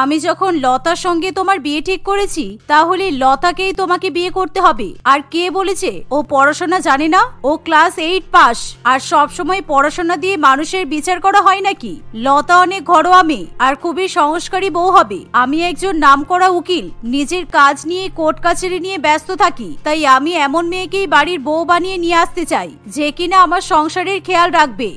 আমি যখন লতার সঙ্গে তোমার বিয়ে ঠিক করেছি তাহলে লতাকেই তোমাকে বিয়ে করতে হবে। আর কে বলেছে ও পড়াশোনা জানে না? ও ক্লাস 8 পাস। আর সব সময় পড়াশোনা দিয়ে মানুষের বিচার করা হয় নাকি? লতা অনেক ঘরোয়া মেয়ে আর খুবই সংস্কারী বউ হবে। আমি একজন নামকরা উকিল, নিজের কাজ নিয়ে কোর্ট কাছারি নিয়ে ব্যস্ত থাকি, তাই আমি এমন মেয়েকেই বাড়ির বউ বানিয়ে নিয়ে আসতে চাই যে কিনা আমার সংসারের খেয়াল রাখবে।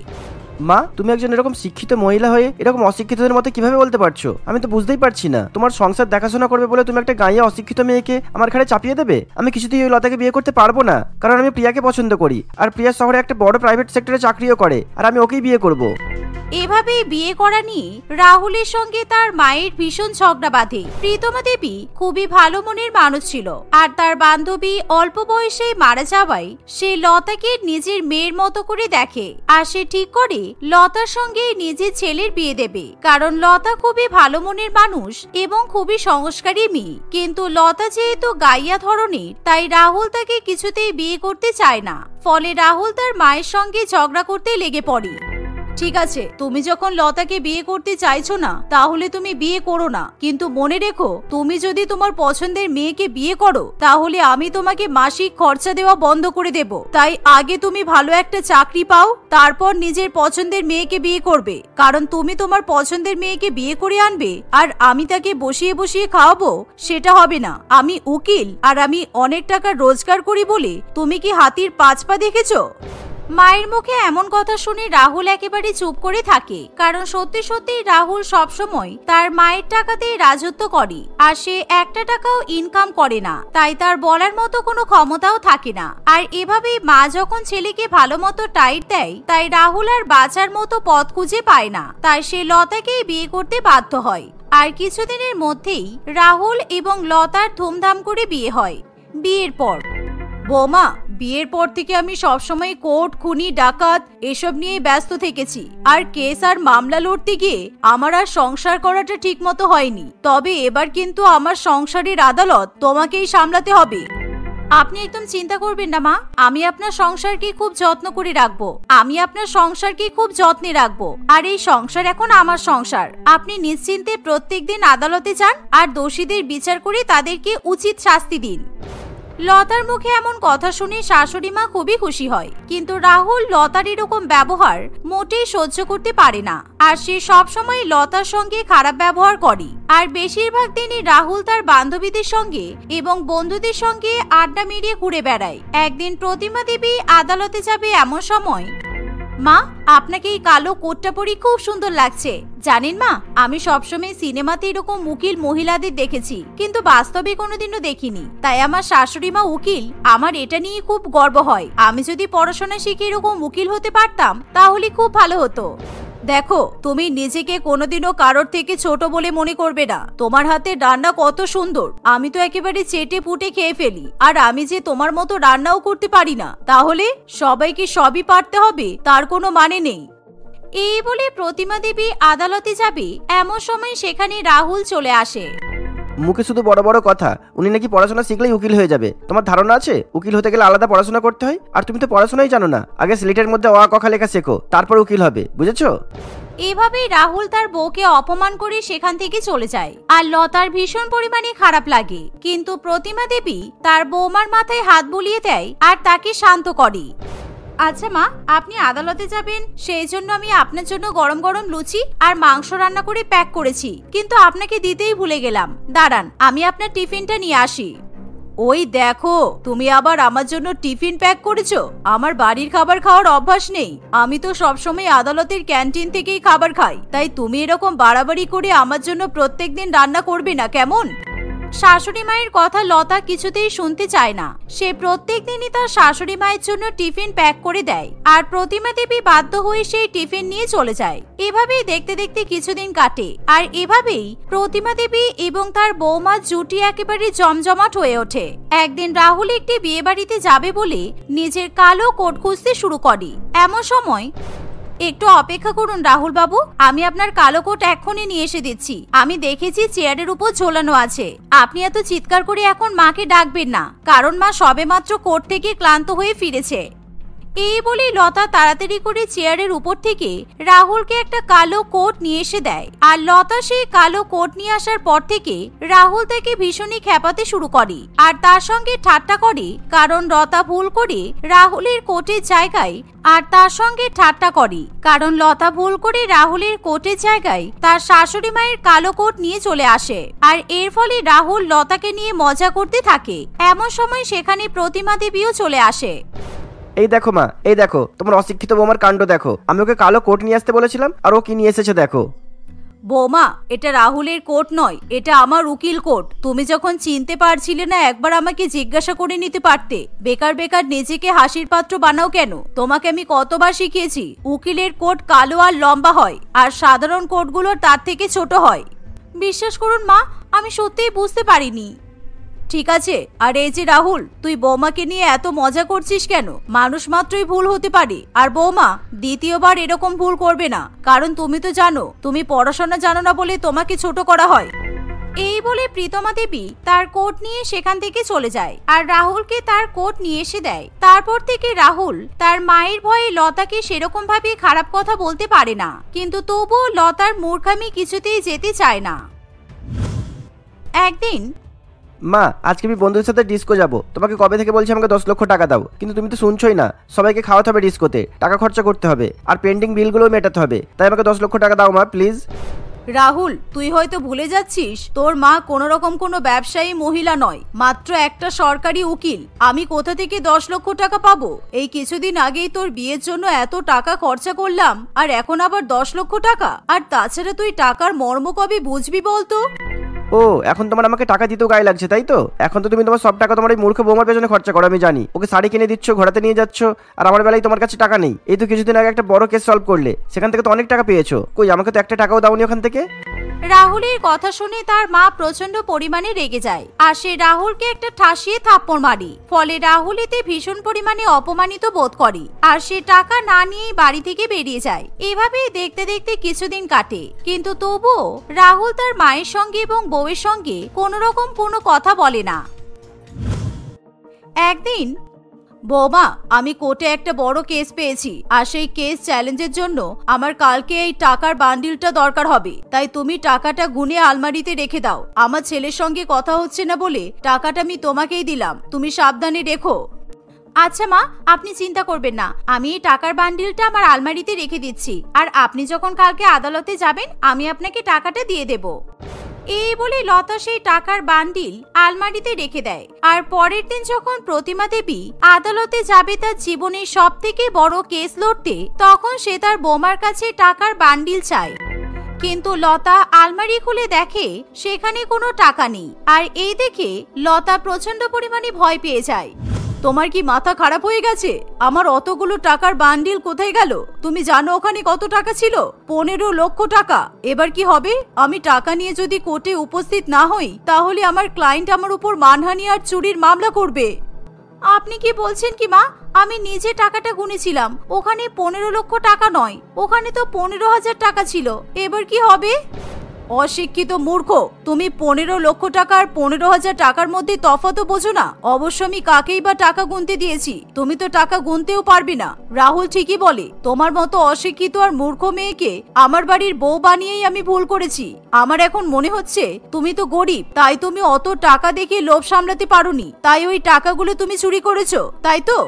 মা, তুমি একজন এরকম শিক্ষিত মহিলা হয়ে এরকম অশিক্ষিতদের মতো কিভাবে বলতে পারছো? আমি তো বুঝতেই পারছি না। তোমার সংসার দেখাশোনা করবে বলে তুমি একটা গাঁয়ে অশিক্ষিত মেয়েকে আমার ঘাড়ে চাপিয়ে দেবে? আমি কিছুতেই ওই লতাকে বিয়ে করতে পারবো না, কারণ আমি প্রিয়াকে পছন্দ করি আর প্রিয়া শহরে একটা বড় প্রাইভেট সেক্টরে চাকরিও করে, আর আমি ওকেই বিয়ে করব। এভাবেই বিয়ে করা নিয়ে রাহুলের সঙ্গে তার মায়ের ভীষণ ঝগড়া বাঁধে। প্রীতমা দেবী খুবই ভালো মনের মানুষ ছিল, আর তার বান্ধবী অল্প বয়সে মারা যাওয়ায় সে লতাকে নিজের মেয়ের মতো করে দেখে। আর সে ঠিক করে লতার সঙ্গে নিজের ছেলের বিয়ে দেবে, কারণ লতা খুবই ভালো মনের মানুষ এবং খুবই সংস্কারী মেয়ে। কিন্তু লতা যেহেতু গাইয়া ধরনের, তাই রাহুল তাকে কিছুতেই বিয়ে করতে চায় না। ফলে রাহুল তার মায়ের সঙ্গে ঝগড়া করতে লেগে পড়ে। ঠিক আছে, তুমি যখন লতাকে বিয়ে করতে চাইছো না তাহলে তুমি বিয়ে করো না, কিন্তু মনে রেখো তুমি যদি তোমার পছন্দের মেয়েকে বিয়ে করো তাহলে আমি তোমাকে মাসিক খরচা দেওয়া বন্ধ করে দেব। তাই আগে তুমি ভালো একটা চাকরি পাও, তারপর নিজের পছন্দের মেয়েকে বিয়ে করবে। কারণ তুমি তোমার পছন্দের মেয়েকে বিয়ে করে আনবে আর আমি তাকে বসিয়ে বসিয়ে খাওয়াবো, সেটা হবে না। আমি উকিল আর আমি অনেক টাকা রোজগার করি বলে তুমি কি হাতির 5 পা দেখেছো? মায়ের মুখে এমন কথা শুনে রাহুল একেবারে চুপ করে থাকে, কারণ সত্যি সত্যি রাহুল সবসময় তার মায়ের টাকাতেই রাজত্ব করে আর সে একটা টাকাও ইনকাম করে না, তাই তার বলার মতো কোনো ক্ষমতাও থাকে না। আর এভাবে মা যখন ছেলেকে ভালো মতো টাইট দেয়, তাই রাহুল আর বাঁচার মতো পথ খুঁজে পায় না, তাই সে লতাকেই বিয়ে করতে বাধ্য হয়। আর কিছুদিনের মধ্যেই রাহুল এবং লতার ধুমধাম করে বিয়ে হয়। বিয়ের পর বৌমা, বিয়ের পর থেকে আমি সবসময় কোর্ট, খুনি, ডাকাত এসব নিয়ে ব্যস্ত থেকেছি, আর কেস আর মামলা লড়তে গিয়ে আমার আর সংসার করাটা ঠিক মতো হয়নি। তবে এবার কিন্তু আমার সংসারের আদালত তোমাকেই সামলাতে হবে। আপনি একদম চিন্তা করবেন না মা, আমি আপনার সংসারকে খুব যত্ন করে রাখবো। আমি আপনার সংসারকে খুব যত্নে রাখবো, আর এই সংসার এখন আমার সংসার। আপনি নিশ্চিন্তে প্রত্যেকদিন আদালতে যান আর দোষীদের বিচার করে তাদেরকে উচিত শাস্তি দিন। লতার মুখে এমন কথা শুনে শাশুড়ি মা খুবই খুশি হয়, কিন্তু রাহুল লতার এরকম ব্যবহার মোটেই সহ্য করতে পারে না, আর সে সবসময় লতার সঙ্গে খারাপ ব্যবহার করে। আর বেশিরভাগ দিনই রাহুল তার বান্ধবীদের সঙ্গে এবং বন্ধুদের সঙ্গে আড্ডা মেরে ঘুরে বেড়ায়। একদিন প্রতিমা দেবী আদালতে যাবে এমন সময়, মা, আপনাকে এই কালো কোটটা পরে খুব সুন্দর লাগছে। জানেন মা, আমি সবসময় সিনেমাতে এরকম উকিল মহিলাদের দেখেছি, কিন্তু বাস্তবে কোনোদিনও দেখিনি। তাই আমার শাশুড়ি মা উকিল, আমার এটা নিয়ে খুব গর্ব হয়। আমি যদি পড়াশোনা শিখে এরকম উকিল হতে পারতাম তাহলে খুব ভালো হতো। দেখো, তুমি নিজেকে কোনোদিনও কারোর থেকে ছোট বলে মনে করবে না। তোমার হাতে রান্না কত সুন্দর, আমি তো একেবারে চেটে পুটে খেয়ে ফেলি। আর আমি যে তোমার মতো রান্নাও করতে পারি না, তাহলে সবাইকে সবই পারতে হবে তার কোনো মানে নেই। এই বলে প্রতিমা দেবী আদালতে যাবে এমন সময় সেখানে রাহুল চলে আসে। মুখে শুধু বড় বড় কথা, উনি নাকি পড়াশোনা শিখলেই উকিল হয়ে যাবে। তোমার ধারণা আছে উকিল হতে গেলে আলাদা পড়াশোনা করতে হয়? আর তুমি তো পড়াশোনাই জানো না। আগে স্লেটের মধ্যে অ ক খ লেখা শেখো, তারপর উকিল হবে, বুঝেছো? এভাবেই রাহুল তার বউকে অপমান করে সেখান থেকে চলে যায়, আর লতার ভীষণ পরিমাণে খারাপ লাগে। কিন্তু প্রতিমা দেবী তার বৌমার মাথায় হাত বুলিয়ে দেয় আর তাকে শান্ত করে। আচ্ছা মা, আপনি আদালতে যাবেন, সেই জন্য আমি আপনার জন্য গরম গরম লুচি আর মাংস রান্না করে প্যাক করেছি, কিন্তু আপনাকে দিতেই ভুলে গেলাম। দাঁড়ান, আমি আপনার টিফিনটা নিয়ে আসি। ওই দেখো, তুমি আবার আমার জন্য টিফিন প্যাক করেছো। আমার বাড়ির খাবার খাওয়ার অভ্যাস নেই, আমি তো সবসময় আদালতের ক্যান্টিন থেকেই খাবার খাই। তাই তুমি এরকম বাড়াবাড়ি করে আমার জন্য প্রত্যেকদিন রান্না করবে না, কেমন? শাশুড়ি মায়ের কথা লতা কিছুতেই শুনতে চায় না। সে প্রত্যেক দিনই তার শাশুড়ি মায়ের জন্য টিফিন প্যাক করে দেয়, আর প্রতিমা দেবী বাধ্য হয়ে সেই টিফিন নিয়ে চলে যায়। এভাবেই দেখতে দেখতে কিছুদিন কাটে, আর এভাবেই প্রতিমা দেবী এবং তার বৌমা জুটি একেবারে জমজমাট হয়ে ওঠে। একদিন রাহুল একটি বিয়ে বাড়িতে যাবে বলে নিজের কালো কোট খুঁজতে শুরু করে। এমন সময়, একটু অপেক্ষা করুন রাহুল বাবু, আমি আপনার কালো কোট এক্ষুনি নিয়ে এসে দিচ্ছি। আমি দেখেছি চেয়ারের উপর ঝোলানো আছে। আপনি এত চিৎকার করে এখন মাকে ডাকবেন না, কারণ মা সবেমাত্র কোর্ট থেকে ক্লান্ত হয়ে ফিরেছে। এই বলে লতা তাড়াতাড়ি করে চেয়ারের উপর থেকে রাহুলকে একটা কালো কোট নিয়ে এসে দেয়। আর লতা সেই কালো কোট নিয়ে আসার পর থেকে রাহুল তাকে ভীষণই খেপাতে শুরু করে আর তার সঙ্গে ঠাট্টা করে, কারণ লতা ভুল করে রাহুলের কোটের জায়গায় তার শাশুড়ি মায়ের কালো কোট নিয়ে চলে আসে। আর এর ফলে রাহুল লতাকে নিয়ে মজা করতে থাকে। এমন সময় সেখানে প্রতিমা দেবীও চলে আসে। এই দেখো মা, এই দেখো তোমার অশিক্ষিত বৌমার কাণ্ড দেখো। আমি ওকে কালো কোট নিয়ে আসতে বলেছিলাম আর ও কি নিয়ে এসেছে দেখো। বৌমা, এটা রাহুলের কোট নয়, এটা আমার উকিল কোট। তুমি যখন চিনতে পারছিলে না একবার আমাকে জিজ্ঞাসা করে নিতে পারতে। বেকার বেকার নিজেকে হাসির পাত্র বানাও কেন? তোমাকে আমি কতবার শিখিয়েছি, উকিলের কোট কালো আর লম্বা হয় আর সাধারণ কোটগুলো তার থেকে ছোট হয়। বিশ্বাস করুন মা, আমি সত্যিই বুঝতে পারিনি। ঠিক আছে, আর এই যে রাহুল, তুই বৌমাকে নিয়ে এত মজা করছিস কেন? মানুষ মাত্রই ভুল হতে পারে। আর বৌমা দ্বিতীয়বার এরকম ভুল করবে না, কারণ তুমি তো জানো তুমি পড়াশোনা জানো না বলে তোমাকে ছোট করা হয়। এই বলে প্রীতমা দেবী তার কোট নিয়ে সেখান থেকে চলে যায় আর রাহুলকে তার কোট নিয়ে এসে দেয়। তারপর থেকে রাহুল তার মায়ের ভয়ে লতাকে সেরকম ভাবে খারাপ কথা বলতে পারে না, কিন্তু তবুও লতার মূর্খামি কিছুতেই যেতে চায় না। একদিন, মা আজকে আমি বন্ধুদের সাথে ডিস্কো যাবো। তোমাকে কবে থেকে বলছি আমাকে 10 লক্ষ টাকা দাও, কিন্তু তুমি তো শুনছোই না। সবাইকে খাওয়াতে হবে, ডিস্কোতে টাকা খরচা করতে হবে, আর পেন্ডিং বিলগুলো মেটাতে হবে। তাই আমাকে 10 লক্ষ টাকা দাও মা, প্লিজ। রাহুল, তুই হয়তো ভুলে যাচ্ছিস তোর মা কোন রকম কোনো ব্যবসায়ী মহিলা নয়, মাত্র একটা সরকারি উকিল। আমি কোথা থেকে 10 লক্ষ টাকা পাবো? এই কিছুদিন আগেই তোর বিয়ের জন্য এত টাকা খরচা করলাম, আর এখন আবার 10 লক্ষ টাকা? আর তাছাড়া তুই টাকার মর্ম কবে বুঝবি বলতো? ও, এখন তোমার আমাকে টাকা দিতেও গায়ে লাগছে তাই তো? এখন তো তুমি তোমার সব টাকা তোমার এই মূর্খ বৌমার পেছনে খরচা করো, আমি জানি। ওকে শাড়ি কিনে দিচ্ছ, ঘোরাতে নিয়ে যাচ্ছ, আর আমার বেলায় তোমার কাছে টাকা নেই। এই তো কিছুদিন আগে একটা বড় কেস সলভ করলে, সেখান থেকে তো অনেক টাকা পেয়েছো। কই, আমাকে তো একটা টাকাও দাওনি ওখান থেকে। রাহুলের কথা শুনে তার মা প্রচন্ড পরিমাণে রেগে যায় আর সে রাহুলকে একটা ঠাসিয়ে থাপ্পড় মারে। ফলে রাহুল এতে ভীষণ পরিমাণে অপমানিত বোধ করে আর সে টাকা না নিয়ে বাড়ি থেকে বেরিয়ে যায়। এভাবেই দেখতে দেখতে কিছুদিন কাটে, কিন্তু তবুও রাহুল তার মায়ের সঙ্গে এবং বউয়ের সঙ্গে কোনো রকম কোনো কথা বলে না। একদিন, বৌমা, আমি কোর্টে একটা বড় কেস পেয়েছি আর সেই কেস চ্যালেঞ্জের জন্য আমার কালকে এই টাকার বান্ডিলটা দরকার হবে। তাই তুমি টাকাটা গুনে আলমারিতে রেখে দাও। আমার ছেলের সঙ্গে কথা হচ্ছে না বলে টাকাটা আমি তোমাকেই দিলাম, তুমি সাবধানে রেখো। আচ্ছা মা, আপনি চিন্তা করবেন না, আমি এই টাকার বান্ডিলটা আমার আলমারিতে রেখে দিচ্ছি, আর আপনি যখন কালকে আদালতে যাবেন আমি আপনাকে টাকাটা দিয়ে দেব। এই বলে লতা সেই টাকার বান্ডিল আলমারিতে রেখে দেয়। আর পরের দিন যখন প্রতিমা দেবী আদালতে যাবে তার জীবনের সব থেকে বড় কেস লড়তে, তখন সে তার বৌমার কাছে টাকার বান্ডিল চায়। কিন্তু লতা আলমারি খুলে দেখে সেখানে কোনো টাকা নেই। আর এই দেখে লতা প্রচন্ড পরিমাণে ভয় পেয়ে যায়। তোমার কি মাথা খারাপ হয়ে গেছে? আমার অতগুলো টাকার বান্ডিল কোথায় গেল? তুমি জানো ওখানে কত টাকা ছিল? 15 লক্ষ টাকা। এবার কি হবে? আমি টাকা নিয়ে যদি কোর্টে উপস্থিত না হই তাহলে আমার ক্লায়েন্ট আমার উপর মানহানি আর চুরির মামলা করবে। আপনি কি বলছেন কি মা? আমি নিজে টাকাটা গুনেছিলাম, ওখানে 15 লক্ষ টাকা নয়, ওখানে তো 15,000 টাকা ছিল। এবার কি হবে? অশিক্ষিত মূর্খ, তুমি 15 লক্ষ টাকা আর 15,000 টাকার মধ্যে তফাৎ বোঝো না? অবশ্য আমি কাকেই বা টাকা গুনতে দিয়েছি, তুমি তো টাকা গুনতেও পারবে না। রাহুল ঠিকই বলে, তোমার মতো অশিক্ষিত আর মূর্খ মেয়েকে আমার বাড়ির বউ বানিয়েই আমি ভুল করেছি। আমার এখন মনে হচ্ছে তুমি তো গরিব, তাই তুমি অত টাকা দেখে লোভ সামলাতে পারোনি, তাই ওই টাকাগুলো তুমি চুরি করেছো, তাই তো?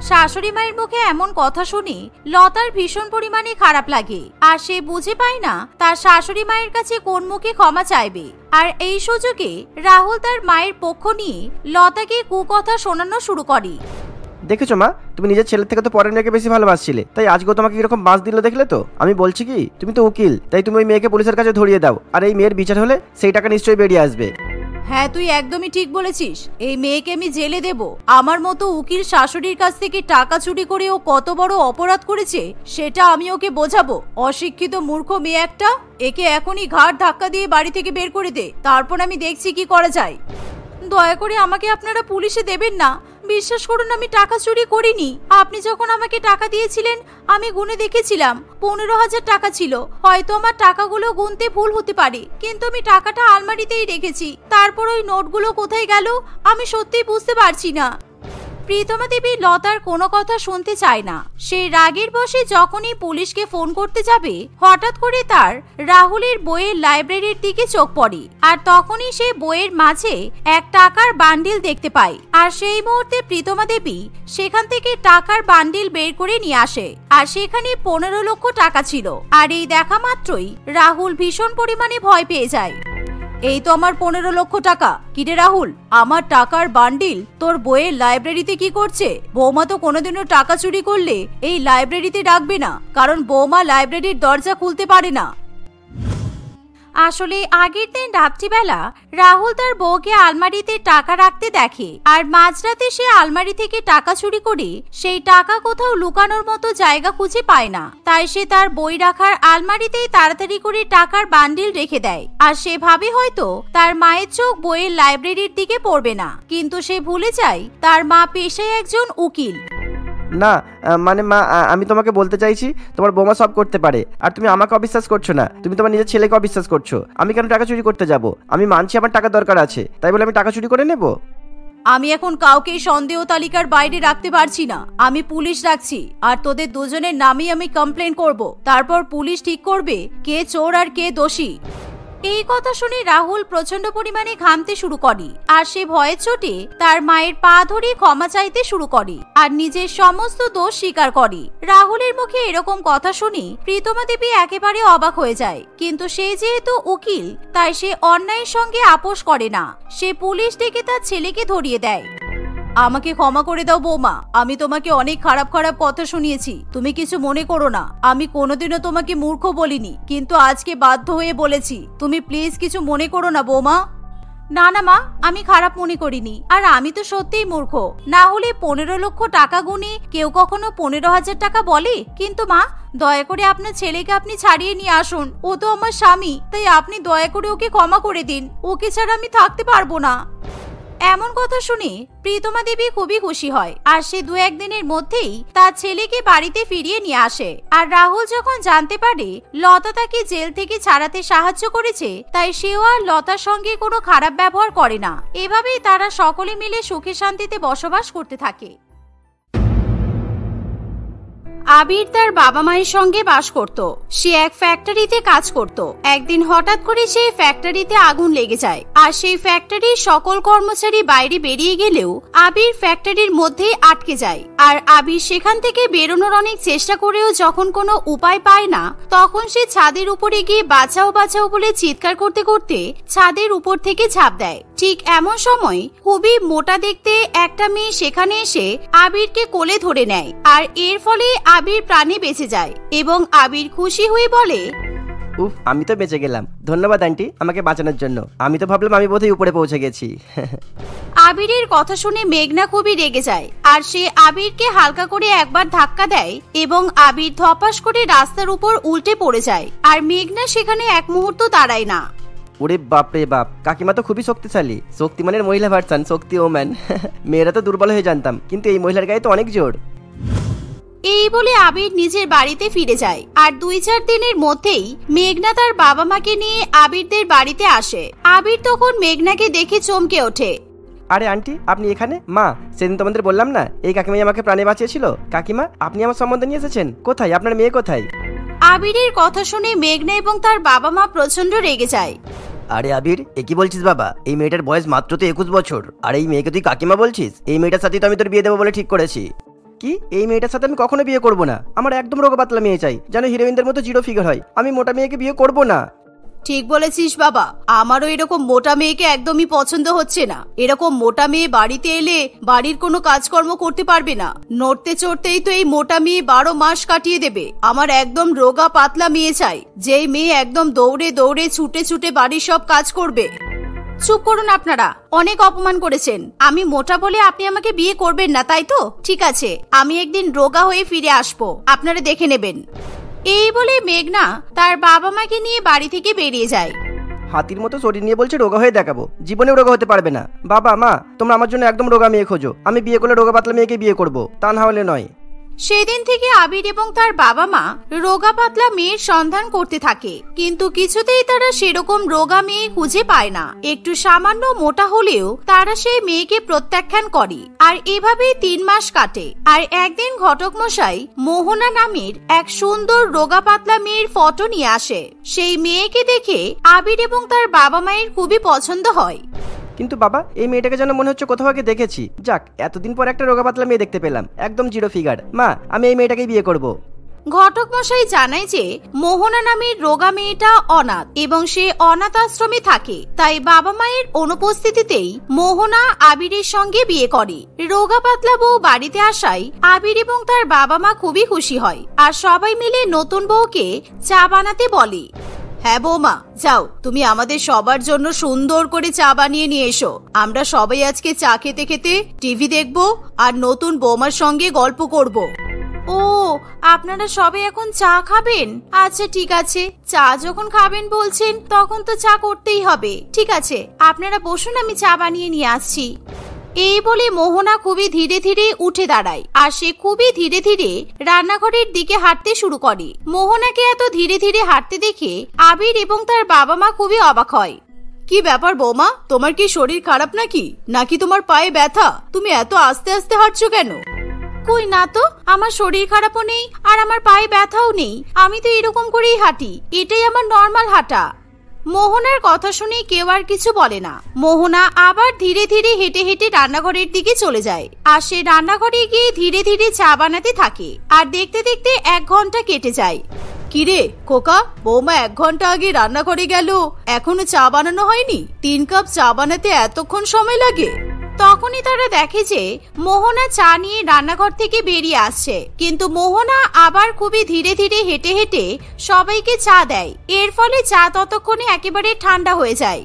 শাশুড়ি মায়ের মুখে এমন কথা শুনে লতার ভীষণ পরিমাণে খারাপ লাগে আর সে বুঝে পায় না তার শাশুড়ি মায়ের কাছে কোন মুখে ক্ষমা চাইবে। আর এই সুযোগে রাহুল তার মায়ের পক্ষ নিয়ে লতাকে কুকথা শোনানো শুরু করে। দেখেছো মা, তুমি নিজের ছেলের থেকে তো পরের মেয়েকে বেশি ভালোবাসছিলে, তাই আজকেও তোমাকে এরকম বাঁশ দিল, দেখলে তো? আমি বলছি কি, তুমি তো উকিল, তাই তুমি ওই মেয়েকে পুলিশের কাছে ধরিয়ে দাও, আর এই মেয়ের বিচার হলে সেই টাকা নিশ্চয়ই বেরিয়ে আসবে। হ্যাঁ, তুই একদমই ঠিক বলেছিস, এই মেয়েকে আমি জেলে দেব। আমার মতো উকিল শাশুড়ির কাছ থেকে টাকা চুরি করে ও কত বড় অপরাধ করেছে সেটা আমি ওকে বোঝাবো। অশিক্ষিত মূর্খ মেয়ে একটা, একে এখনই ঘাড় ধাক্কা দিয়ে বাড়ি থেকে বের করে দে, তারপর আমি দেখছি কি করা যায়। দয়া করে আমাকে আপনারা পুলিশে দেবেন না, বিশ্বাস করুন আমি টাকা চুরি করিনি। আপনি যখন আমাকে টাকা দিয়েছিলেন আমি গুনে দেখেছিলাম 15,000 টাকা ছিল। হয়তো আমার টাকাগুলো গুনতে ভুল হতে পারে, কিন্তু আমি টাকাটা আলমারিতেই রেখেছি। তারপর ওই নোটগুলো কোথায় গেল আমি সত্যিই বুঝতে পারছি না। প্রীতমা দেবী লতার কোনো কথা শুনতে চায় না। সেই রাগের বশে যখনই পুলিশকে ফোন করতে যাবে, হঠাৎ করে তার রাহুলের বইয়ের লাইব্রেরির দিকে চোখ পড়ে। আর তখনই সে বইয়ের মাঝে এক টাকার বান্ডিল দেখতে পায়। আর সেই মুহূর্তে প্রীতমা দেবী সেখান থেকে টাকার বান্ডিল বের করে নিয়ে আসে। আর সেখানে 15 লক্ষ টাকা ছিল। আর এই দেখা মাত্রই রাহুল ভীষণ পরিমাণে ভয় পেয়ে যায়। এই তো আমার 15 লক্ষ টাকা। কিরে রাহুল, আমার টাকার বান্ডিল তোর বইয়ের লাইব্রেরিতে কি করছে? বৌমা তো কোনোদিনও টাকা চুরি করলে এই লাইব্রেরিতে ডাকবে না, কারণ বৌমা লাইব্রেরির দরজা খুলতে পারে না। আসলে আগের দিন রাত্রিবেলা রাহুল তার বউকে আলমারিতে টাকা রাখতে দেখে। আর মাঝরাতে সে আলমারি থেকে টাকা চুরি করে সেই টাকা কোথাও লুকানোর মতো জায়গা খুঁজে পায় না। তাই সে তার বই রাখার আলমারিতেই তাড়াতাড়ি করে টাকার বান্ডিল রেখে দেয়। আর সে ভাবে হয়তো তার মায়ের চোখ বইয়ের লাইব্রেরির দিকে পড়বে না, কিন্তু সে ভুলে যায় তার মা পেশায় একজন উকিল। না মানে মা, আমি তোমাকে বলতে চাইছি তোমার বৌমা সব করতে পারে, আর তুমি আমাকে অবিশ্বাস করছো না, তুমি তোমার নিজের ছেলেকে অবিশ্বাস করছো। আমি কেন টাকা চুরি করতে যাব? আমি মানছি আমার টাকা দরকার আছে, তাই বলে আমি টাকা চুরি করে নেব? আমি এখন কাউকে সন্দেহ তালিকার বাইরে রাখতে পারছি না। আমি পুলিশ রাখছি, আর তোদের দুজনের নামেই আমি কমপ্লেন করব। তারপর পুলিশ ঠিক করবে কে চোর আর কে দোষী। এই কথা শুনে রাহুল প্রচন্ড পরিমাণে ঘামতে শুরু করে। আর সে ভয়ের চোটে তার মায়ের পা ধরে ক্ষমা চাইতে শুরু করে আর নিজের সমস্ত দোষ স্বীকার করে। রাহুলের মুখে এরকম কথা শুনে প্রীতমা দেবী একেবারে অবাক হয়ে যায়। কিন্তু সে যেহেতু উকিল, তাই সে অন্যায়ের সঙ্গে আপোষ করে না। সে পুলিশ ডেকে তার ছেলেকে ধরিয়ে দেয়। আমাকে ক্ষমা করে দাও বৌমা, আমি তোমাকে অনেক খারাপ খারাপ কথা শুনিয়েছি, তুমি কিছু মনে করো না। আমি কোনোদিনও তোমাকে মূর্খ বলিনি, কিন্তু আজকে বাধ্য হয়ে বলেছি। তুমি প্লিজ কিছু মনে করো না বৌমা। না না মা, আমি খারাপ মনে করিনি। আর আমি তো সত্যিই মূর্খ। না হলে 15 লক্ষ টাকা গুনে কেউ কখনো 15,000 টাকা বলে? কিন্তু মা, দয়া করে আপনার ছেলেকে আপনি ছাড়িয়ে নিয়ে আসুন। ও তো আমার স্বামী, তাই আপনি দয়া করে ওকে ক্ষমা করে দিন। ওকে ছাড়া আমি থাকতে পারবো না। এমন কথা শুনে প্রীতমা দেবী খুবই খুশি হয়। আর সে 2-1 দিনের মধ্যেই তার ছেলেকে বাড়িতে ফিরিয়ে নিয়ে আসে। আর রাহুল যখন জানতে পারে লতা তাকে জেল থেকে ছাড়াতে সাহায্য করেছে, তাই সেও আর লতার সঙ্গে কোনো খারাপ ব্যবহার করে না। এভাবেই তারা সকলে মিলে সুখে শান্তিতে বসবাস করতে থাকে। আবির তার বাবা মায়ের সঙ্গে বাস করত। সে এক ফ্যাক্টরিতে কাজ করত। একদিন হঠাৎ করে সেই ফ্যাক্টরিতে আগুন লেগে যায়। আর সেই ফ্যাক্টরির সকল কর্মচারী বাইরে বেরিয়ে গেলেও আবির ফ্যাক্টরির মধ্যে আটকে যায়। আর আবির সেখান থেকে বেরোনোর অনেক চেষ্টা করেও যখন কোনো উপায় পায় না, তখন সে ছাদের উপরে গিয়ে বাঁচাও বাঁচাও বলে চিৎকার করতে করতে ছাদের উপর থেকে ঝাঁপ দেয়। ঠিক এমন সময় খুবই মোটা দেখতে একটা মেয়ে সেখানে এসে আবিরকে কোলে ধরে নেয়। আর এর ফলে আবির প্রাণে বেঁচে যায় এবং আবির খুশি হয়ে বলে, উফ, আমি তো বেঁচে গেলাম। ধন্যবাদ আন্টি আমাকে বাঁচানোর জন্য। আমি তো ভাবলাম আমি বোধহয় উপরে পৌঁছে গেছি। আবিরের কথা শুনে মেঘনা খুবই রেগে যায়। আর সে আবিরকে হালকা করে একবার ধাক্কা দেয় এবং আবির ধপাস করে রাস্তার উপর উল্টে পড়ে যায়। আর মেঘনা সেখানে এক মুহূর্ত দাঁড়ায় না। ওরে বাপ রে বাপ, কাকিমা তো খুবই শক্তিশালী, শক্তিমানের মহিলা ভার্সন, শক্তি ওম্যান। মেয়েরা তো দুর্বল হয়ে জানতাম, কিন্তু এই মহিলার গায়ে তো অনেক জোর। এই বলে আবির নিজের বাড়িতে ফিরে যায়। আর 2-4 দিনের মধ্যেই মেঘনা তার বাবা মাকে নিয়ে আবিরদের বাড়িতে আসে। আবির তখন মেঘনাকে দেখে চমকে ওঠে। আরে আন্টি, আপনি এখানে? মা, সেদিন তোমাদের বললাম না এই কাকিমাই আমাকে প্রাণে বাঁচিয়েছিল? কাকিমা, আপনি আমার সম্বন্ধে নিয়ে এসেছেন? কোথায় আপনার মেয়ে, কোথায়? আবিরের কথা শুনে মেঘনা এবং তার বাবা মা প্রচন্ড রেগে যায়। আরে আবির, এ কি বলছিস বাবা? এই মেয়েটার বয়স মাত্র তো 21 বছর, আর এই মেয়েকে তুই কাকিমা বলছিস? এই মেয়েটার সাথে তো আমি তোর বিয়ে দেবো বলে ঠিক করেছি। কি? এই মেয়েটার সাথে আমি কখনো বিয়ে করবো না। আমার একদম রোগা পাতলা মেয়ে চাই, যেন হিরোইনদের মতো জিরো ফিগার হয়। আমি মোটা মেয়েকে বিয়ে করবো না। ঠিক বলেছিস বাবা, আমারও এরকম মোটা মেয়েকে একদমই পছন্দ হচ্ছে না। এরকম মোটা মেয়ে বাড়িতে এলে বাড়ির কোনো কাজকর্ম করতে পারবে না। নড়তে চড়তেই তো এই মোটা মেয়ে 12 মাস কাটিয়ে দেবে। আমার একদম রোগা পাতলা মেয়ে চাই, যেই মেয়ে একদম দৌড়ে দৌড়ে ছুটে ছুটে বাড়ির সব কাজ করবে। চুপ করুন আপনারা, অনেক অপমান করেছেন। আমি মোটা বলে আপনি আমাকে বিয়ে করবেন না, তাই তো? ঠিক আছে, আমি একদিন রোগা হয়ে ফিরে আসবো, আপনারা দেখে নেবেন। এই বলে মেঘনা তার বাবা মাকে নিয়ে বাড়ি থেকে বেরিয়ে যায়। হাতির মতো শরীর নিয়ে বলছে রোগা হয়ে দেখাবো, জীবনেও রোগা হতে পারবে না। বাবা মা, তোমরা আমার জন্য একদম রোগা মেয়ে খোঁজো। আমি বিয়ে করলে রোগা পাতলা মেয়েকে বিয়ে করবো, তা না হলে নয়। সেদিন থেকে আবির এবং তার বাবা মা রোগা পাতলা মেয়ের সন্ধান করতে থাকে, কিন্তু কিছুতেই তারা সেরকম রোগা মেয়ে খুঁজে পায় না। একটু সামান্য মোটা হলেও তারা সেই মেয়েকে প্রত্যাখ্যান করে। আর এভাবেই 3 মাস কাটে। আর একদিন ঘটক মশাই মোহনা নামের এক সুন্দর রোগা পাতলা মেয়ের ফটো নিয়ে আসে। সেই মেয়েকে দেখে আবির এবং তার বাবা মায়ের খুবই পছন্দ হয়। কিন্তু বাবা, এই মেয়েটাকে যেন মনে হচ্ছে কোথাও আগে দেখেছি। যাক, এতদিন পর একটা রোগা পাতলা মেয়ে দেখতে পেলাম, একদম জিরো ফিগার। মা, আমি এই মেয়েটাকেই বিয়ে করব। ঘটক মশাই জানায় যে মোহনা নামের রোগা মেয়েটা অনাথ এবং সে অনাথ আশ্রমে থাকে। তাই বাবা মায়ের অনুপস্থিতিতেই মোহনা আবিরের সঙ্গে বিয়ে করে। রোগা পাতলা বউ বাড়িতে আসায় আবির এবং তার বাবা মা খুবই খুশি হয় আর সবাই মিলে নতুন বউকে চা বানাতে বলে। হ্যাঁ বৌমা, যাও, তুমি আমাদের সবার জন্য সুন্দর করে চা বানিয়ে নিয়ে এসো। আমরা সবাই আজকে চা খেতে খেতে টিভি দেখবো আর নতুন বৌমার সঙ্গে গল্প করব। ও, আপনারা সবাই এখন চা খাবেন? আচ্ছা ঠিক আছে, চা যখন খাবেন বলছেন তখন তো চা করতেই হবে। ঠিক আছে, আপনারা বসুন, আমি চা বানিয়ে নিয়ে আসছি। এই বলে মোহনা খুবই ধীরে ধীরে উঠে দাঁড়ায় আর সে খুবই ধীরে ধীরে রান্নাঘরের দিকে হাঁটতে শুরু করে। মোহনাকে এত ধীরে ধীরে হাঁটতে দেখে আবির এবং তার বাবা মা খুবই অবাক হয়। কি ব্যাপার বৌমা, তোমার কি শরীর খারাপ নাকি তোমার পায়ে ব্যথা? তুমি এত আস্তে আস্তে হাঁটছো কেন? কই না তো, আমার শরীর খারাপও নেই আর আমার পায়ে ব্যথাও নেই। আমি তো এরকম করেই হাঁটি, এটাই আমার নর্মাল হাঁটা। মোহনার কথা শুনে কেউ আর কিছু বলে না। মোহনা আবার ধীরে ধীরে হেঁটে হেঁটে রান্নাঘরের দিকে চলে যায় আর সে রান্নাঘরে গিয়ে ধীরে ধীরে চা বানাতে থাকে। আর দেখতে দেখতে 1 ঘন্টা কেটে যায়। কিরে খোকা, বৌমা 1 ঘন্টা আগে রান্নাঘরে গেল, এখনো চা বানানো হয়নি? 3 কাপ চা বানাতে এতক্ষণ সময় লাগে? তখনই তারা দেখে যে মোহনা চা নিয়ে রান্নাঘর থেকে বেরিয়ে আসছে, কিন্তু মোহনা আবার খুবই ধীরে ধীরে হেঁটে হেঁটে সবাইকে চা দেয়। এর ফলে চা ততক্ষণে একেবারে ঠান্ডা হয়ে যায়।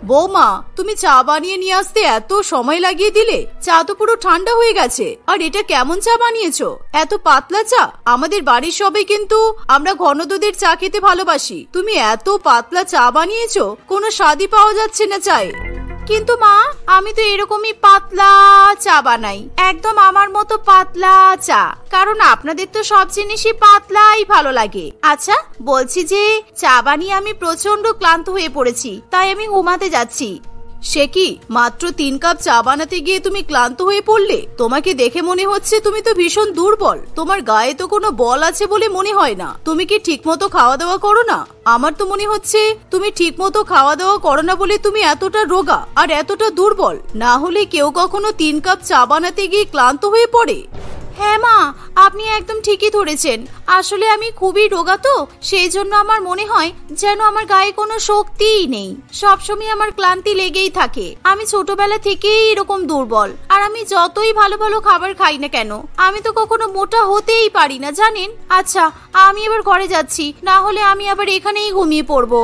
বৌমা, তুমি চা বানিয়ে নিয়ে আসতে এত সময় লাগিয়ে দিলে, চা তো পুরো ঠান্ডা হয়ে গেছে। আর এটা কেমন চা বানিয়েছো? এত পাতলা চা? আমাদের বাড়ির সবাই কিন্তু আমরা ঘন দুধের চা খেতে ভালোবাসি, তুমি এত পাতলা চা বানিয়েছো, কোনো স্বাদই পাওয়া যাচ্ছে না চায়ে। কিন্তু মা, আমি তো এরকমই পাতলা চা বানাই, একদম আমার মতো পাতলা চা, কারণ আপনাদের তো সব জিনিসই পাতলাই ভালো লাগে। আচ্ছা বলছি যে চা বানিয়ে আমি প্রচন্ড ক্লান্ত হয়ে পড়েছি, তাই আমি ঘুমাতে যাচ্ছি। সে কি, মাত্র 3 কাপ চা বানাতে গিয়ে তুমি ক্লান্ত হয়ে পড়লে? তোমাকে দেখে মনে হচ্ছে তুমি তো ভীষণ দুর্বল, তোমার গায়ে তো কোনো বল আছে বলে মনে হয় না। তুমি কি ঠিক মতো খাওয়া দাওয়া করো না? আমার তো মনে হচ্ছে তুমি ঠিক মতো খাওয়া দাওয়া করো না বলে তুমি এতটা রোগা আর এতটা দুর্বল। না হলে কেউ কখনো 3 কাপ চা বানাতে গিয়ে ক্লান্ত হয়ে পড়ে? হ্যাঁ মা, আপনি একদম ঠিকই ধরেছেন। আসলে আমি খুবই রোগা তো, সেই জন্য আমার মনে হয় যেন আমার গায়ে কোনো শক্তিই নেই, সবসময় আমার ক্লান্তি লেগেই থাকে। আমি ছোটবেলা থেকেই এরকম দুর্বল, আর আমি যতই ভালো ভালো খাবার খাই না কেন, আমি তো কখনো মোটা হতেই পারি না, জানেন। আচ্ছা, আমি এবার ঘরে যাচ্ছি, না হলে আমি আবার এখানেই ঘুমিয়ে পড়বো।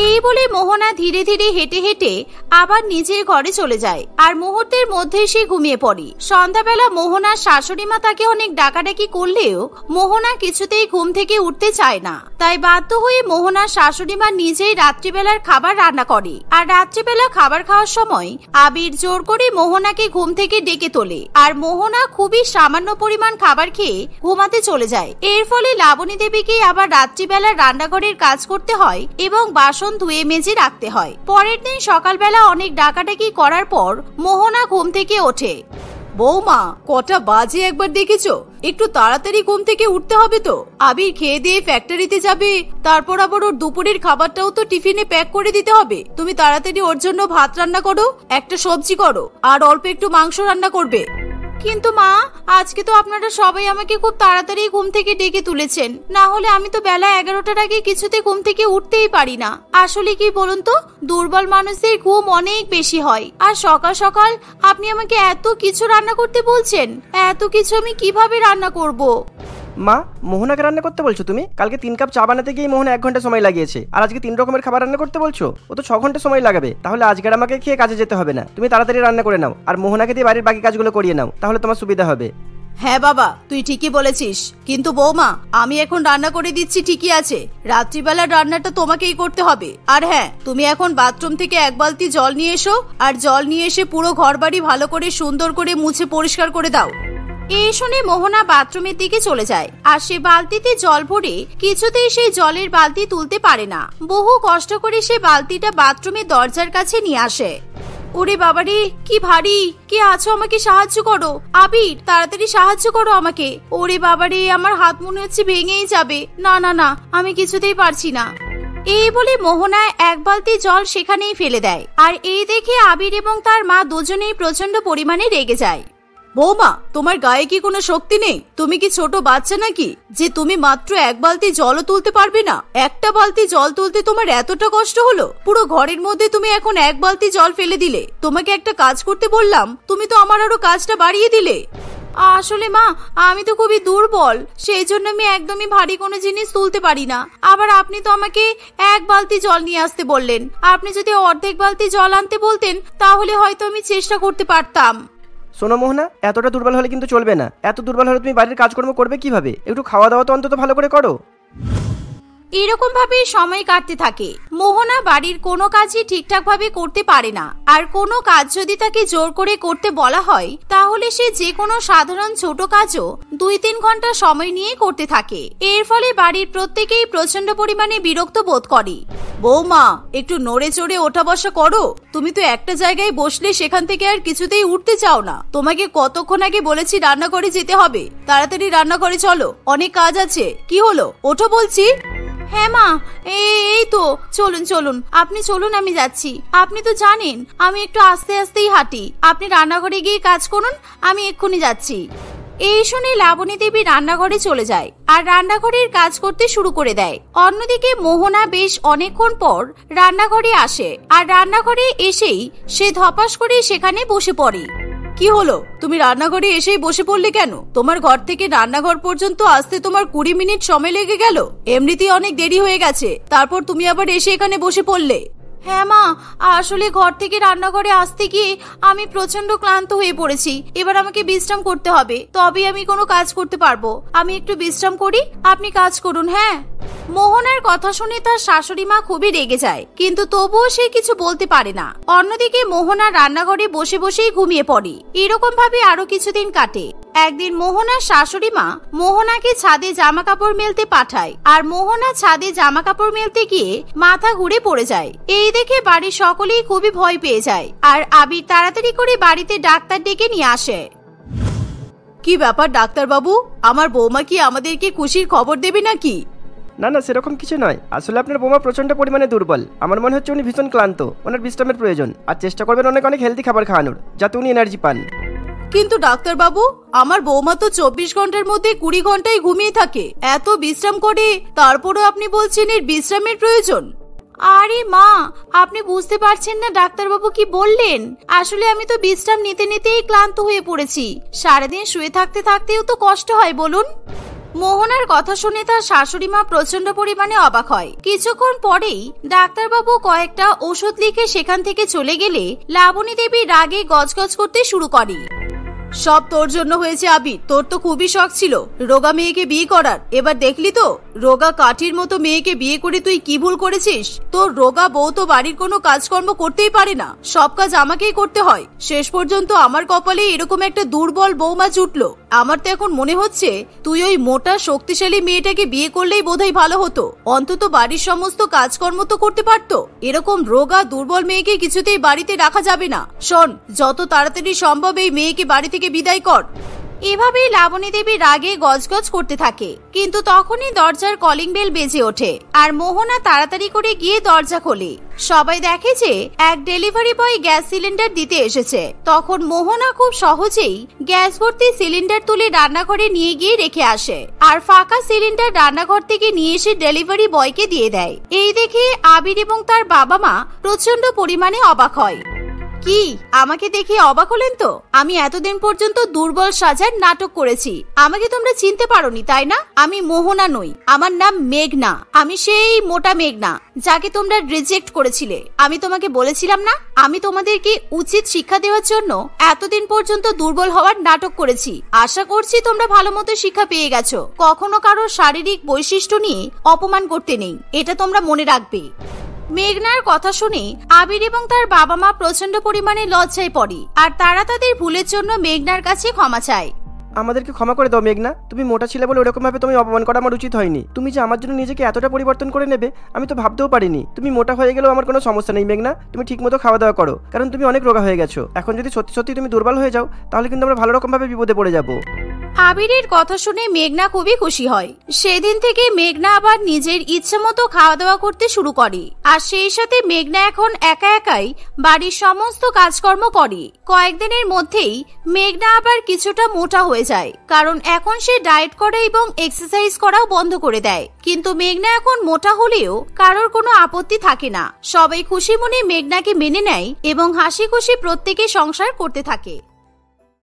এই বলে মোহনা ধীরে ধীরে হেঁটে হেঁটে আবার নিজের ঘরে চলে যায় আর মুহূর্তের মধ্যে সে ঘুমিয়ে পড়ে। সন্ধ্যাবেলা মোহনার শাশুড়ি মা তাকে অনেক ডাকাডাকি করলেও মোহনা কিছুতেই ঘুম থেকে উঠতে চায় না। তাই বাধ্য হয়ে মোহনার শাশুড়ি মা নিজেই রাত্রিবেলার খাবার রান্না করে। আর রাত্রিবেলা খাবার খাওয়ার সময় আবির জোর করে মোহনাকে ঘুম থেকে ডেকে তোলে আর মোহনা খুবই সামান্য পরিমাণ খাবার খেয়ে ঘুমাতে চলে যায়। এর ফলে লাবণী দেবীকে আবার রাত্রিবেলা রান্নাঘরের কাজ করতে হয় এবং বাসন ধুয়ে মেজে রাখতে হয়। পরের দিন সকালবেলা অনেক ডাকাডাকি করার পর মোহনা ঘুম থেকে ওঠে। বৌমা, কটা বাজে একবার দেখেছো? একটু তাড়াতাড়ি ঘুম থেকে উঠতে হবে তো। আবির খেয়ে দিয়ে ফ্যাক্টরিতে যাবে, তারপর আবার ওর দুপুরের খাবারটাও তো টিফিনে প্যাক করে দিতে হবে। তুমি তাড়াতাড়ি ওর জন্য ভাত রান্না করো, একটা সবজি করো আর অল্প একটু মাংস রান্না করবে। কিন্তু মা, আজকে তো আপনারা সবাই আমাকে খুব তাড়াতাড়ি ঘুম থেকে ডেকে তুলেছেন, না হলে আমি তো বেলা 11টার আগে কিছুতে ঘুম থেকে উঠতেই পারি না। আসলে কি বলুন তো, দুর্বল মানুষদের ঘুম অনেক বেশি হয়, আর সকাল সকাল আপনি আমাকে এত কিছু রান্না করতে বলছেন, এত কিছু আমি কিভাবে রান্না করব? মা, মোহনাকে রান্না করতে বলছো তুমি? কালকে 3 কাপ চা বানাতে গিয়ে মোহনা 1 ঘন্টা সময় লাগিয়েছে, আর আজকে 3 রকমের খাবার রান্না করতে বলছো? ও তো 6 ঘন্টা সময় লাগাবে। তাহলে আজকে আমাকে খেয়ে কাজে যেতে হবে না, তুমি তাড়াতাড়ি রান্না করে নাও আর মোহনাকে দিয়ে বাড়ির বাকি কাজগুলো করিয়ে নাও, তাহলে তোমার সুবিধা হবে। হ্যাঁ বাবা, তুই ঠিকই বলেছিস, কিন্তু বৌমা, আমি এখন রান্না করে দিচ্ছি ঠিকই আছে, রাত্রিবেলার রান্নাটা তোমাকেই করতে হবে। আর হ্যাঁ, তুমি এখন বাথরুম থেকে 1 বালতি জল নিয়ে এসো, আর জল নিয়ে এসে পুরো ঘর বাড়ি ভালো করে সুন্দর করে মুছে পরিষ্কার করে দাও। এই শুনে মোহনা বাথরুমের দিকে চলে যায় আর সে বালতিতে জল ভরে কিছুতেই সেই জলের বালতি তুলতে পারে না। বহু কষ্ট করে সে বালতিটা বাথরুমের দরজার কাছে নিয়ে আসে। ওরে বাবারে, কি ভারী! কে আছো, আমাকে সাহায্য করো। আবির, তাড়াতাড়ি সাহায্য করো আমাকে। ওরে বাবারে, আমার হাত মনে হচ্ছে ভেঙেই যাবে। না না না, আমি কিছুতেই পারছি না। এই বলে মোহনা এক বালতি জল সেখানেই ফেলে দেয়। আর এই দেখে আবির এবং তার মা দুজনেই প্রচন্ড পরিমাণে রেগে যায়। বৌমা, তোমার গায়ে কি কোনো শক্তি নেই? তুমি কি ছোট বাচ্চা নাকি যে তুমি মাত্র এক বালতি জলও তুলতে পারবে না? একটা বালতি জল তুলতে তোমার এতটা কষ্ট হলো? পুরো ঘরের মধ্যে তুমি এখন এক বালতি জল ফেলে দিলে। তোমাকে একটা কাজ করতে বললাম, তুমি তো আমার আরো কাজটা বাড়িয়ে দিলে। আসলে মা, আমি তো খুবই দুর্বল, সেই জন্য আমি একদমই ভারী কোনো জিনিস তুলতে পারি না। আবার আপনি তো আমাকে এক বালতি জল নিয়ে আসতে বললেন। আপনি যদি অর্ধেক বালতি জল আনতে বলতেন তাহলে হয়তো আমি চেষ্টা করতে পারতাম। শোনো মোহনা, এতটা দুর্বল হলে কিন্তু চলবে না। এত দুর্বল হলে তুমি বাড়ির কাজকর্ম করবে কিভাবে? একটু খাওয়া দাওয়া তো অন্তত ভালো করে করো। এরকম ভাবে সময় কাটতে থাকে। মোহনা বাড়ির কোনো কাজই ঠিকঠাক ভাবে করতে পারে না। আর কোনো কাজ যদি তাকে জোর করে করতে বলা হয় তাহলে সে যে কোনো সাধারণ ছোট কাজও 2-3 ঘন্টা সময় নিয়ে করতে থাকে। এর ফলে বাড়ির প্রত্যেকেই প্রচন্ড পরিমাণে বিরক্ত বোধ করে। বৌমা, একটু নড়ে চড়ে ওঠা বসা করো। তুমি তো একটা জায়গায় বসলে সেখান থেকে আর কিছুতেই উঠতে চাও না। তোমাকে কতক্ষণ আগে বলেছি রান্নাঘরে যেতে হবে। তাড়াতাড়ি রান্নাঘরে চলো, অনেক কাজ আছে। কি হলো, ওঠো বলছি। হ্যাঁ মা, এই তো চলুন চলুন, আপনি চলুন, আমি যাচ্ছি। আপনি তো জানেন আমি একটু আস্তে আস্তেই হাঁটি। আপনি রান্নাঘরে গিয়ে কাজ করুন, আমি এক্ষুনি যাচ্ছি। এই শুনে লাবণী দেবী রান্নাঘরে চলে যায় আর রান্নাঘরের কাজ করতে শুরু করে দেয়। অন্যদিকে মোহনা বেশ অনেকক্ষণ পর রান্নাঘরে আসে আর রান্নাঘরে এসেই সে ধপাস করে সেখানে বসে পড়ে। কি হলো, তুমি রান্নাঘরে এসেই বসে পড়লে কেন? তোমার ঘর থেকে রান্নাঘর পর্যন্ত আসতে তোমার 20 মিনিট সময় লেগে গেল। এমনিতেই অনেক দেরি হয়ে গেছে, তারপর তুমি আবার এসে এখানে বসে পড়লে। হ্যাঁ মা, আসলে ঘর থেকে রান্নাঘরে আসতে গিয়ে আমি প্রচন্ড ক্লান্ত হয়ে পড়েছি। এবার আমাকে বিশ্রাম করতে হবে, তবে আমি কোনো কাজ করতে পারবো। আমি একটু বিশ্রাম করি, আপনি কাজ করুন। হ্যাঁ। মোহনার কথা শুনে তার শাশুড়ি মা খুবই রেগে যায়, কিন্তু তবুও সে কিছু বলতে পারে না। অন্যদিকে মোহনা রান্নাঘরে বসে বসেই ঘুমিয়ে পড়ে। এরকম ভাবে আরো কিছুদিন কাটে। একদিন মোহনার শাশুড়ি মা মোহনাকে ছাদে জামা কাপড় মেলতে পাঠায় আর মোহনা ছাদে জামা কাপড় মেলতে গিয়ে মাথা ঘুরে পড়ে যায়। এই দেখে বাড়ির সকলেই খুবই ভয় পেয়ে যায় আর আবির তাড়াতাড়ি করে বাড়িতে ডাক্তার ডেকে নিয়ে আসে। কি ব্যাপার ডাক্তার বাবু, আমার বৌমা কি আমাদেরকে খুশির খবর দেবে নাকি? না না, সেরকম কিছু নয়। আসলে আপনার বৌমা প্রচন্ড পরিমাণে দুর্বল। আমার মনে হচ্ছে উনি ভীষণ ক্লান্ত, ওনার বিশ্রামের প্রয়োজন। আর চেষ্টা করবেন অনেক অনেক হেলদি খাবার খাওয়ানোর, যাতে উনি এনার্জি পান। কিন্তু ডাক্তার বাবু, আমার বৌমা তো 24 ঘন্টার মধ্যে 20 ঘন্টায় ঘুমিয়ে থাকে, এত বিশ্রাম করে, তারপরও আপনি বলছেন এর বিশ্রামের প্রয়োজন। আরে মা, আপনি বুঝতে পারছেন না ডাক্তারবাবু কি বললেন? আসলে আমি তো বিশ্রাম নিতে নিতেই ক্লান্ত হয়ে পড়েছি। সারাদিন শুয়ে থাকতে থাকতেও তো কষ্ট হয়, বলুন। মোহনার কথা শুনে তার শাশুড়ি মা প্রচন্ড পরিমাণে অবাক হয়। কিছুক্ষণ পরেই ডাক্তারবাবু কয়েকটা ওষুধ লিখে সেখান থেকে চলে গেলে লাবণী দেবী রাগে গজগজ করতে শুরু করে। সব তোর জন্য হয়েছে আবির, তোর তো খুবই শখ ছিল রোগা মেয়েকে বিয়ে করার। এবার দেখলি তো রোগা কাঠির মতো মেয়েকে বিয়ে করে তুই কি ভুল করেছিস। তোর রোগা বউ তো বাড়ির কোনো কাজকর্ম করতেই পারে না, সব কাজ আমাকেই করতে হয়। শেষ পর্যন্ত আমার কপালে এরকম একটা দুর্বল বৌমা জুটলো। আমার তো এখন মনে হচ্ছে তুই ওই মোটা শক্তিশালী মেয়েটাকে বিয়ে করলেই বোধহয় ভালো হতো, অন্তত বাড়ির সমস্ত কাজকর্ম তো করতে পারতো। এরকম রোগা দুর্বল মেয়েকে কিছুতেই বাড়িতে রাখা যাবে না। শোন, যত তাড়াতাড়ি সম্ভব এই মেয়েকে বাড়ি থেকে বিদায় কর। এভাবেই লাবণী দেবী রাগে গজগজ করতে থাকে। কিন্তু তখনই দরজার কলিং বেল বেজে ওঠে আর মোহনা তাড়াতাড়ি করে গিয়ে দরজা খোলে। সবাই দেখে যে এক ডেলিভারি বয় গ্যাস সিলিন্ডার দিতে এসেছে। তখন মোহনা খুব সহজেই গ্যাস ভর্তি সিলিন্ডার তুলে রান্নাঘরে নিয়ে গিয়ে রেখে আসে আর ফাঁকা সিলিন্ডার রান্নাঘর থেকে নিয়ে এসে ডেলিভারি বয়কে দিয়ে দেয়। এই দেখে আবির এবং তার বাবা মা প্রচন্ড পরিমাণে অবাক হয়। কি, আমাকে দেখে অবাক হলেন তো? আমি এতদিন পর্যন্ত দুর্বল সাজার নাটক করেছি, আমাকে তোমরা চিনতে পারোনি তাই না? আমি মোহনা নই, আমার নাম মেঘনা। আমি সেই মোটা মেঘনা যাকে তোমরা রিজেক্ট করেছিলে। আমি তোমাকে বলেছিলাম না আমি তোমাদেরকে উচিত শিক্ষা দেওয়ার জন্য এতদিন পর্যন্ত দুর্বল হওয়ার নাটক করেছি। আশা করছি তোমরা ভালো মতো শিক্ষা পেয়ে গেছো। কখনো কারো শারীরিক বৈশিষ্ট্য নিয়ে অপমান করতে নেই, এটা তোমরা মনে রাখবে। মেঘনার কথা শুনে আবির এবং তার বাবা মা প্রচন্ড পরিমাণে লজ্জায় পড়ে আর তারা তাদের ভুলের জন্য মেঘনার কাছে ক্ষমা চায়। আমাদেরকে ক্ষমা করে দাও মেঘনা, তুমি মোটা ছিলে বলে ওরকম ভাবে তুমি অপমান করা আমার উচিত হয়নি। তুমি যে আমার জন্য নিজেকে এতটা পরিবর্তন করে নেবে আমি তো ভাবতেও পারিনি। তুমি মোটা হয়ে গেলেও আমার কোনো সমস্যা নেই মেঘনা, তুমি ঠিকমতো খাওয়া দাওয়া করো, কারণ তুমি অনেক রোগা হয়ে গেছো। এখন যদি সত্যি সত্যি তুমি দুর্বল হয়ে যাও তাহলে কিন্তু আমরা ভালো রকম ভাবে বিপদে পড়ে যাবো। আবিরের কথা শুনে মেঘনা খুবই খুশি হয়। সেদিন থেকে মেঘনা আবার নিজের ইচ্ছে মতো খাওয়া দাওয়া করতে শুরু করে, আর সেই সাথে মেঘনা এখন একা একাই বাড়ির সমস্ত কাজকর্ম করে। কয়েকদিনের মধ্যেই মেঘনা আবার কিছুটা মোটা হয়ে যায়, কারণ এখন সে ডায়েট করে এবং এক্সারসাইজ করাও বন্ধ করে দেয়। কিন্তু মেঘনা এখন মোটা হলেও কারোর কোনো আপত্তি থাকে না। সবাই খুশি মনে মেঘনাকে মেনে নেয় এবং হাসি খুশি প্রত্যেকে সংসার করতে থাকে।